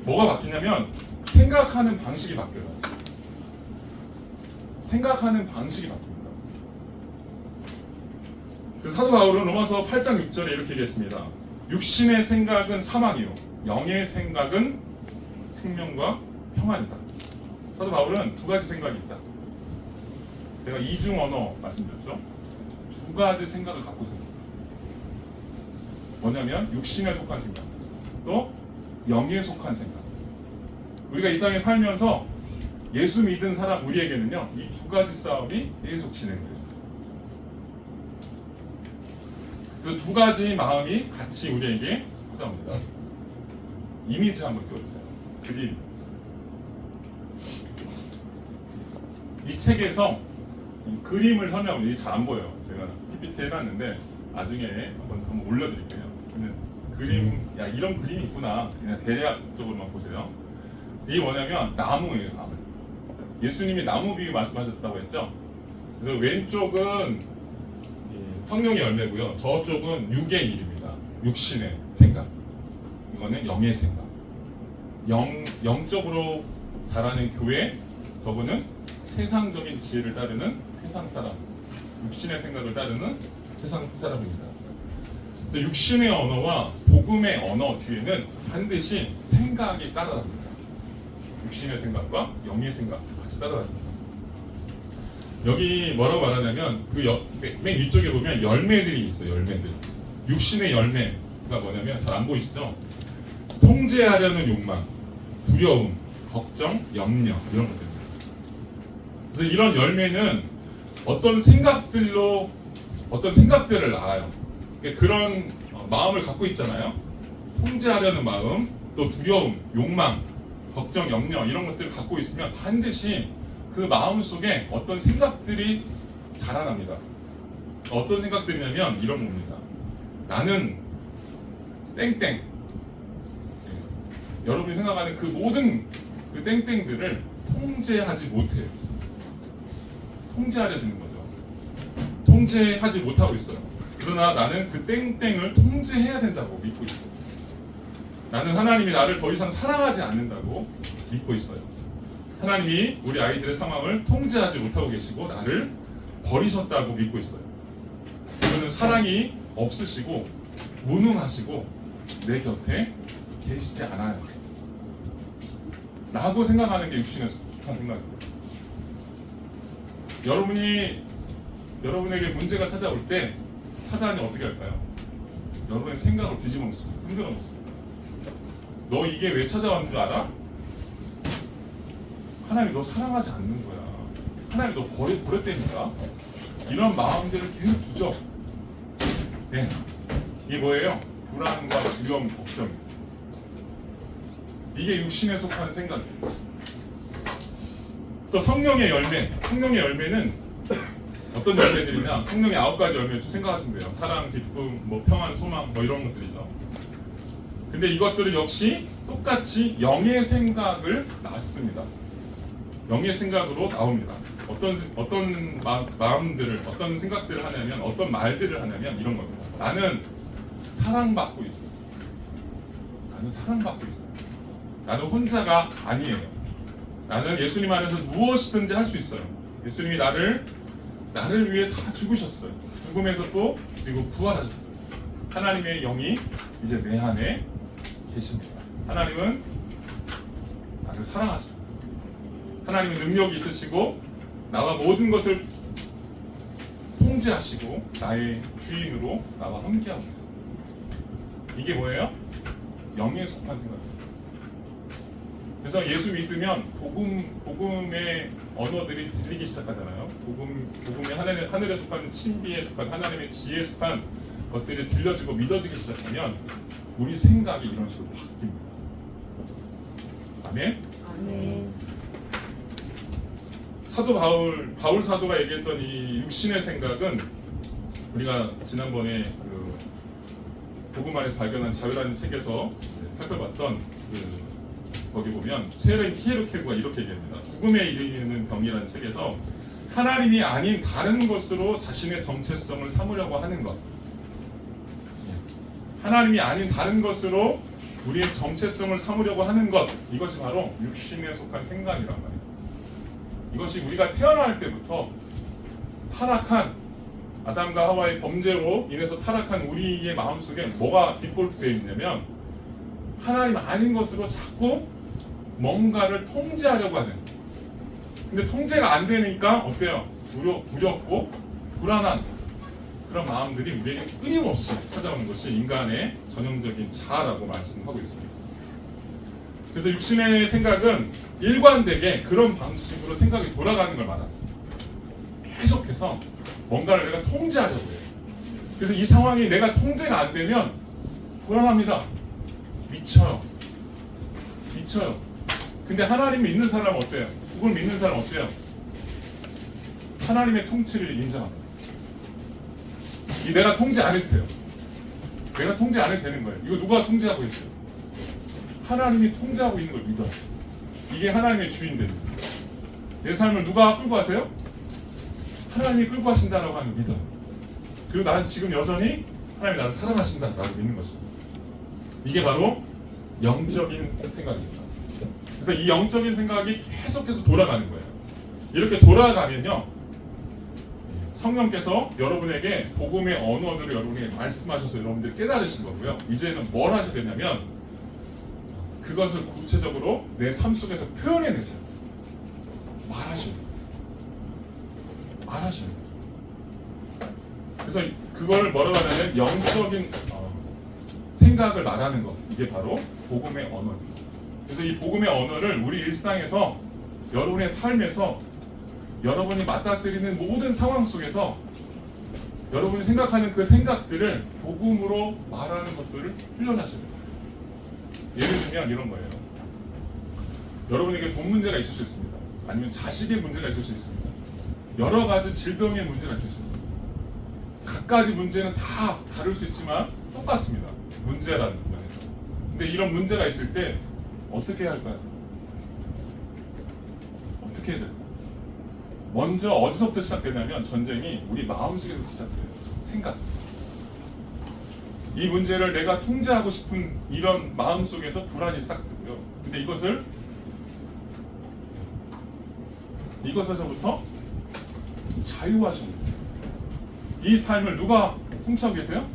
뭐가 바뀌냐면 생각하는 방식이 바뀌어요. 그래서 사도 바울은 로마서 8장 6절에 이렇게 얘기했습니다. 육신의 생각은 사망이요 영의 생각은 생명과 평안이다. 사도 바울은 두 가지 생각이 있다. 제가 이중 언어 말씀드렸죠. 두 가지 생각을 갖고 삽니다. 뭐냐면 육신에 속한 생각, 또 영에 속한 생각. 우리가 이 땅에 살면서 예수 믿은 사람 우리에게는요 이 두 가지 싸움이 계속 진행돼요. 그 두 가지 마음이 같이 우리에게 찾아옵니다. 이미지 한번 띄워주세요. 그림. 이 책에서 이 그림을 설명하면 잘 안 보여요. 제가 PPT 해놨는데 나중에 한번 올려드릴게요. 근데 그림, 야 이런 그림이 있구나. 그냥 대략적으로만 보세요. 이게 뭐냐면 나무예요. 나무. 예수님이 나무 비유 말씀하셨다고 했죠. 그래서 왼쪽은 성령의 열매고요. 저쪽은 육의 일입니다. 육신의 생각. 이거는 영의 생각. 영적으로 자라는 교회, 저거는 세상적인 지혜를 따르는 세상 사람. 육신의 생각을 따르는 세상 사람입니다. 그래서 육신의 언어와 복음의 언어 뒤에는 반드시 생각이 따라갑니다. 육신의 생각과 영의 생각 같이 따라갑니다. 여기 뭐라고 말하냐면 맨 위쪽에 보면 열매들이 있어요. 열매들. 육신의 열매가 뭐냐면 잘 안 보이시죠? 통제하려는 욕망, 두려움, 걱정, 염려 이런 것들입니다. 그래서 이런 열매는 어떤 생각들을 낳아요. 그러니까 그런 마음을 갖고 있잖아요. 통제하려는 마음, 또 두려움, 욕망, 걱정, 염려 이런 것들을 갖고 있으면 반드시 그 마음 속에 어떤 생각들이 자라납니다. 어떤 생각들이냐면 이런 겁니다. 나는 땡땡. 여러분이 생각하는 그 모든 그 땡땡들을 통제하지 못해요. 통제하려 드는 거죠. 통제하지 못하고 있어요. 그러나 나는 그 땡땡을 통제해야 된다고 믿고 있어요. 나는 하나님이 나를 더 이상 사랑하지 않는다고 믿고 있어요. 하나님이 우리 아이들의 상황을 통제하지 못하고 계시고 나를 버리셨다고 믿고 있어요. 그분은 사랑이 없으시고 무능하시고 내 곁에 계시지 않아요. 라고 생각하는 게 육신의 속한 생각이에요. 여러분에게 문제가 찾아올 때 사단이 어떻게 할까요? 여러분의 생각을 뒤집어 놓습니다. 흔들어 놓습니다. 너 이게 왜 찾아왔는 줄 알아? 하나님이 너 사랑하지 않는 거야. 하나님이 너 버렸다니까. 이런 마음들을 계속 주죠. 네. 이게 뭐예요? 불안과 두려움, 걱정입니다. 이게 육신에 속한 생각이에요. 또 성령의 열매는 어떤 열매들이냐? 성령의 9가지 열매 좀 생각하시면 돼요. 사랑, 기쁨, 평안, 소망 이런 것들이죠. 근데 이것들은 역시 똑같이 영의 생각을 낳습니다. 영의 생각으로 나옵니다. 어떤 마음들을, 어떤 생각들을 하냐면, 어떤 말들을 하냐면 이런 겁니다. 나는 사랑받고 있어요. 나는 사랑받고 있어요. 나는 혼자가 아니에요. 나는 예수님 안에서 무엇이든지 할 수 있어요. 예수님이 나를 위해 다 죽으셨어요. 죽음에서 또 그리고 부활하셨어요. 하나님의 영이 이제 내 안에 계십니다. 하나님은 나를 사랑하십니다. 하나님은 능력이 있으시고 나와 모든 것을 통제하시고 나의 주인으로 나와 함께하고 계세요. 이게 뭐예요? 영에 속한 생각이에요. 그래서 예수 믿으면 복음의 언어들이 들리기 시작하잖아요. 복음의 하늘에 속한 신비에 속한 하나님의 지혜에 속한 것들이 들려지고 믿어지기 시작하면 우리 생각이 이런 식으로 바뀝니다. 아멘? 아멘. 사도 바울 사도가 얘기했던 이 육신의 생각은 우리가 지난번에 그 복음 안에서 발견한 자유라는 책에서 살펴봤던 거기 보면 쇠레인 키에르케고가 이렇게 얘기합니다. 죽음에 이르는 병이라는 책에서 하나님이 아닌 다른 것으로 자신의 정체성을 삼으려고 하는 것, 하나님이 아닌 다른 것으로 우리의 정체성을 삼으려고 하는 것, 이것이 바로 육신에 속한 생각이란 말이에요. 이것이 우리가 태어날 때부터 타락한 아담과 하와의 범죄로 인해서 타락한 우리의 마음속에 뭐가 디폴트 되어 있냐면 하나님 아닌 것으로 자꾸 뭔가를 통제하려고 하는. 근데 통제가 안 되니까 어때요? 두렵고 불안한 그런 마음들이 우리에게 끊임없이 찾아오는 것이 인간의 전형적인 자아라고 말씀하고 있습니다. 그래서 육신의 생각은 일관되게 그런 방식으로 생각이 돌아가는 걸 말합니다. 계속해서 뭔가를 내가 통제하려고 해요. 그래서 이 상황이 내가 통제가 안 되면 불안합니다. 미쳐요. 근데 하나님 믿는 사람은 어때요? 그걸 믿는 사람은 어때요? 하나님의 통치를 인정합니다. 내가 통제 안 해도 돼요. 내가 통제 안 해도 되는 거예요. 이거 누가 통제하고 있어요? 하나님이 통제하고 있는 걸 믿어요. 이게 하나님의 주인들입니다. 내 삶을 누가 끌고 가세요? 하나님이 끌고 가신다라고 하는 걸 믿어요. 그리고 나는 지금 여전히 하나님이 나를 사랑하신다라고 믿는 것입니다. 이게 바로 영적인 생각입니다. 그래서 이 영적인 생각이 계속해서 돌아가는 거예요. 이렇게 돌아가면요, 성령께서 여러분에게 복음의 언어들을 여러분에게 말씀하셔서 여러분들이 깨달으신 거고요. 이제는 뭘 하셔야 되냐면 그것을 구체적으로 내 삶 속에서 표현해내세요. 말하셔야 돼요. 그래서 그걸 뭐라고 하냐면 영적인 생각을 말하는 것, 이게 바로 복음의 언어입니다. 그래서 이 복음의 언어를 우리 일상에서, 여러분의 삶에서, 여러분이 맞닥뜨리는 모든 상황 속에서 여러분이 생각하는 그 생각들을 복음으로 말하는 것들을 훈련하셔야 돼요. 예를 들면 이런 거예요. 여러분에게 돈 문제가 있을 수 있습니다. 아니면 자식의 문제가 있을 수 있습니다. 여러 가지 질병의 문제가 있을 수 있습니다. 각가지 문제는 다 다를 수 있지만 똑같습니다. 문제라는 면에서. 근데 이런 문제가 있을 때 어떻게 해야 할까요? 어떻게 해야 될까요? 먼저 어디서부터 시작되냐면 전쟁이 우리 마음속에서 시작돼요. 생각. 이 문제를 내가 통제하고 싶은 이런 마음속에서 불안이 시작되고요. 근데 이것에서부터 자유하십니다. 이 삶을 누가 통치하고 계세요?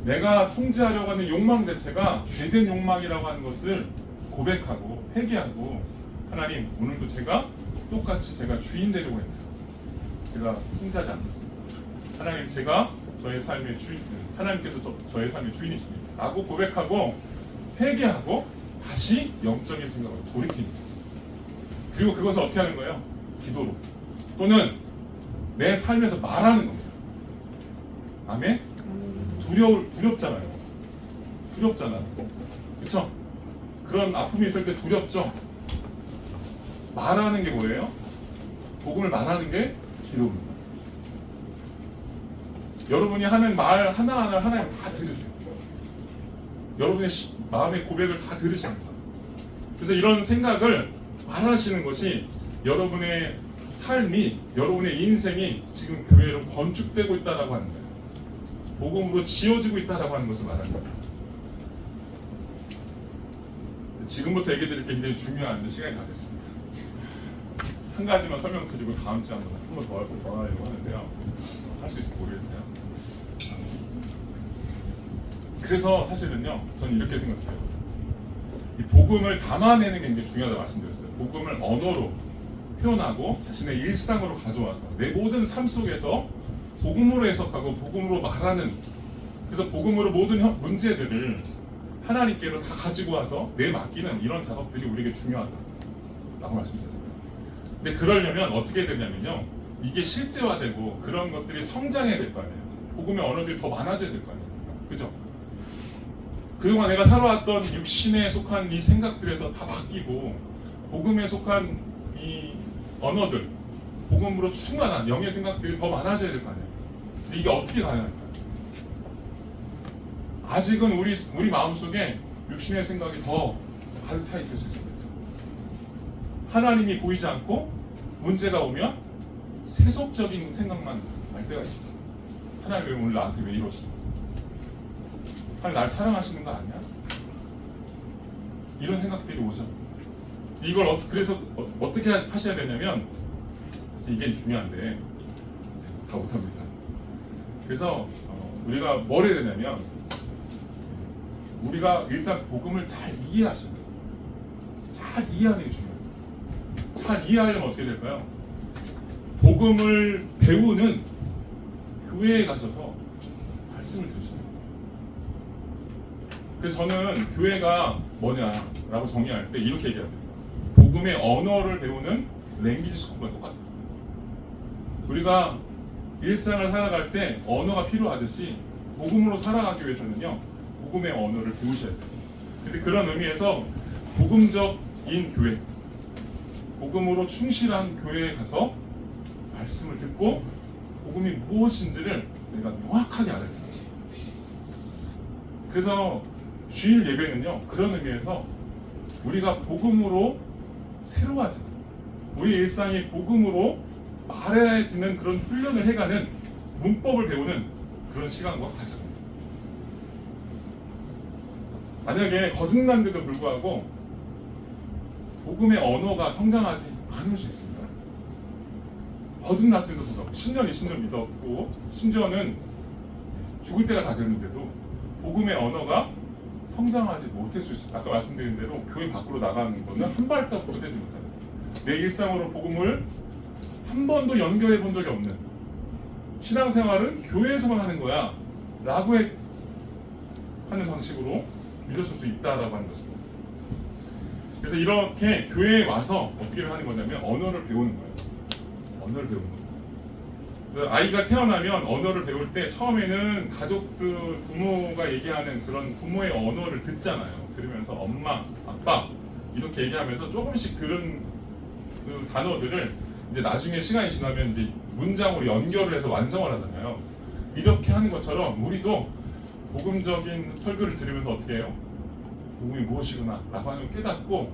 내가 통제하려고 하는 욕망 자체가 죄된 욕망이라고 하는 것을 고백하고 회개하고, 하나님, 오늘도 제가 똑같이 제가 주인 되려고 했는데 제가 통제하지 않겠습니다. 하나님, 제가 저의 삶의 주인, 하나님께서 저의 삶의 주인이십니다 라고 고백하고 회개하고 다시 영적인 생각으로 돌이킵니다. 그리고 그것을 어떻게 하는 거예요? 기도로, 또는 내 삶에서 말하는 겁니다. 아멘? 두렵잖아요. 그렇죠? 그런 아픔이 있을 때 두렵죠? 말하는 게 뭐예요? 복음을 말하는 게 기도입니다. 여러분이 하는 말 하나하나 하나님 다 들으세요. 여러분의 마음의 고백을 다 들으십니다. 그래서 이런 생각을 말하시는 것이 여러분의 삶이, 여러분의 인생이 지금 교회로 건축되고 있다라고 하는 거예요. 복음으로 지어지고 있다라고 하는 것을 말하는 거예요. 지금부터 얘기 드릴 게 굉장히 중요한데 시간이 다 됐습니다. 한 가지만 설명드리고 다음 주에 한번 더 하려고 하는데요. 할 수 있을지 모르겠네요. 그래서 사실은요, 저는 이렇게 생각해요. 이 복음을 담아내는 게 굉장히 중요하다고 말씀드렸어요. 복음을 언어로 표현하고 자신의 일상으로 가져와서 내 모든 삶 속에서 복음으로 해석하고 복음으로 말하는, 그래서 복음으로 모든 문제들을 하나님께로 다 가지고 와서 내맡기는 이런 작업들이 우리에게 중요하다라고 말씀드렸어요. 근데 그러려면 어떻게 해야 되냐면요, 이게 실제화되고 그런 것들이 성장해야 될 거 아니에요. 복음의 언어들이 더 많아져야 될 거 아니에요. 그죠? 그동안 내가 살아왔던 육신에 속한 이 생각들에서 다 바뀌고 복음에 속한 이 언어들, 복음으로 충만한 영의 생각들이 더 많아져야 될 거 아니에요. 근데 이게 어떻게 가능할까요? 아직은 우리 마음속에 육신의 생각이 더 가득 차 있을 수 있습니다. 하나님이 보이지 않고 문제가 오면 세속적인 생각만 날 때가 있어요. 하나님 왜 오늘 나한테 왜 이러시죠? 하나님 날 사랑하시는 거 아니야? 이런 생각들이 오죠. 이걸 그래서 어떻게 하셔야 되냐면, 이게 중요한데 다 못합니다. 그래서 우리가 뭘 해야 되냐면, 우리가 일단 복음을 잘 이해하셔야 돼요. 잘 이해하는 게 중요해요. 잘 이해하려면 어떻게 될까요? 복음을 배우는 교회에 가셔서 말씀을 들으셔야 돼요. 그래서 저는 교회가 뭐냐라고 정의할 때 이렇게 얘기해야 돼요. 복음의 언어를 배우는 랭귀지 스쿨과 똑같아요. 우리가 일상을 살아갈 때 언어가 필요하듯이 복음으로 살아가기 위해서는요, 복음의 언어를 배우셔야 돼요. 근데 그런 의미에서 복음적인 교회, 복음으로 충실한 교회에 가서 말씀을 듣고 복음이 무엇인지를 내가 명확하게 알아야 돼요. 그래서 주일 예배는요, 그런 의미에서 우리가 복음으로 새로워지는, 우리 일상이 복음으로 말해지는 그런 훈련을 해가는, 문법을 배우는 그런 시간과 같습니다. 만약에 거듭난데도 불구하고 복음의 언어가 성장하지 않을 수 있습니다. 거듭났음에도 불구하고 10년, 20년 믿었고 심지어는 죽을 때가 다 됐는데도 복음의 언어가 성장하지 못할 수 있어요. 아까 말씀드린 대로 교회 밖으로 나가는 것은 한 발자국도 되지 못하는, 내 일상으로 복음을 한 번도 연결해 본 적이 없는, 신앙생활은 교회에서만 하는 거야 라고 하는 방식으로 믿었을 수 있다라고 하는 것입니다. 그래서 이렇게 교회에 와서 어떻게 하는 거냐면 언어를 배우는 거예요. 언어를 배우는 거예요. 그 아이가 태어나면 언어를 배울 때 처음에는 가족들 부모가 얘기하는 그런 부모의 언어를 듣잖아요. 들으면서 엄마, 아빠 이렇게 얘기하면서 조금씩 들은 그 단어들을 이제 나중에 시간이 지나면 이제 문장으로 연결을 해서 완성을 하잖아요. 이렇게 하는 것처럼 우리도 복음적인 설교를 들으면서 어떻게 해요? 복음이 무엇이구나 라고 하는 걸 깨닫고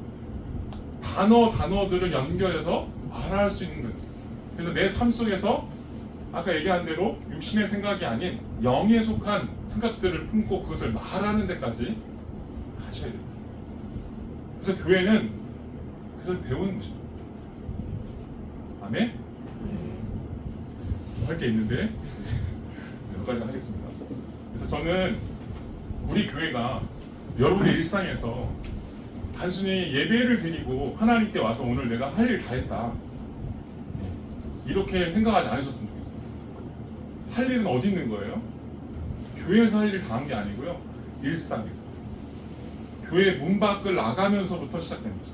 단어들을 연결해서 말할 수 있는 거예요. 그래서 내 삶 속에서 아까 얘기한 대로 육신의 생각이 아닌 영에 속한 생각들을 품고 그것을 말하는 데까지 가셔야 돼요. 그래서 교회는 그것을 배우는 것입니다. 아멘? 할 게 있는데 여기까지 하겠습니다. 그래서 저는 우리 교회가 여러분의 일상에서 단순히 예배를 드리고 하나님께 와서 오늘 내가 할 일 다 했다 이렇게 생각하지 않으셨으면 좋겠어요. 할 일은 어디 있는 거예요? 교회에서 할 일 다 한 게 아니고요. 일상에서. 교회 문 밖을 나가면서부터 시작된 거죠.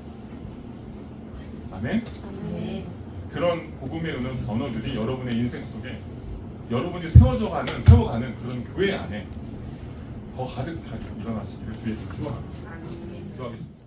아멘? 그런 복음의 언어들이 여러분의 인생 속에 여러분이 세워가는 그런 교회 안에 더 가득하게 일어나시기를 주의 축원합니다. 기도하겠습니다.